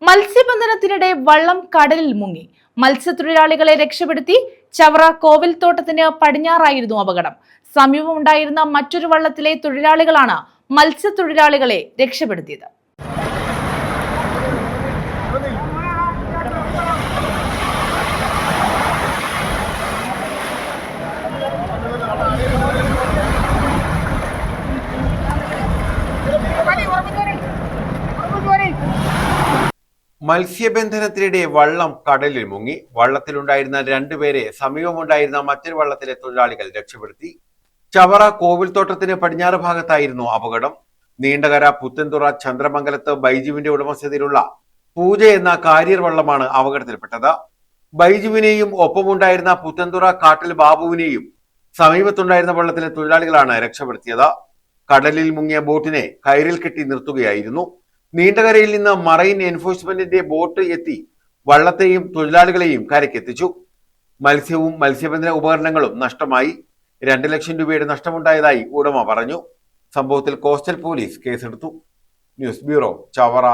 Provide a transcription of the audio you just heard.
മത്സ്യബന്ധനത്തിനിടെ വള്ളം കടലിൽ മുങ്ങി. മത്സ്യത്തൊഴിലാളികളെ രക്ഷപ്പെടുത്തി. ചവറ കോവിൽത്തോട്ടത്തിന് പടിഞ്ഞാറായിരുന്നു അപകടം. സമീപമുണ്ടായിരുന്ന മറ്റൊരു വള്ളത്തിലെ തൊഴിലാളികളാണ് മത്സ്യത്തൊഴിലാളികളെ രക്ഷപ്പെടുത്തിയത്. മത്സ്യബന്ധനത്തിനിടെ വള്ളം കടലിൽ മുങ്ങി. വള്ളത്തിലുണ്ടായിരുന്ന രണ്ടുപേരെ സമീപമുണ്ടായിരുന്ന മറ്റൊരു വള്ളത്തിലെ തൊഴിലാളികൾ രക്ഷപ്പെടുത്തി. ചവറ കോവിൽത്തോട്ടത്തിന് പടിഞ്ഞാറ് ഭാഗത്തായിരുന്നു അപകടം. നീണ്ടകര പുത്തൻതുറ ചന്ദ്രമംഗലത്ത് ബൈജുവിന്റെ ഉടമസ്ഥതയിലുള്ള പൂജ എന്ന കാരിയർ വള്ളമാണ് അപകടത്തിൽപ്പെട്ടത്. ബൈജുവിനെയും ഒപ്പമുണ്ടായിരുന്ന പുത്തൻതുറ കാട്ടിൽ ബാബുവിനെയും സമീപത്തുണ്ടായിരുന്ന വള്ളത്തിലെ തൊഴിലാളികളാണ് രക്ഷപ്പെടുത്തിയത്. കടലിൽ മുങ്ങിയ ബോട്ടിനെ കയറിൽ കെട്ടി നിർത്തുകയായിരുന്നു. നീണ്ടകരയിൽ നിന്ന് മറൈൻ എൻഫോഴ്സ്മെന്റിന്റെ ബോട്ട് എത്തി വള്ളത്തെയും തൊഴിലാളികളെയും കരയ്ക്കെത്തിച്ചു. മത്സ്യവും മത്സ്യബന്ധന ഉപകരണങ്ങളും നഷ്ടമായി. 2 ലക്ഷം രൂപയുടെ നഷ്ടമുണ്ടായതായി ഉടമ പറഞ്ഞു. സംഭവത്തിൽ കോസ്റ്റൽ പോലീസ് കേസെടുത്തു. News bureau, Chavara.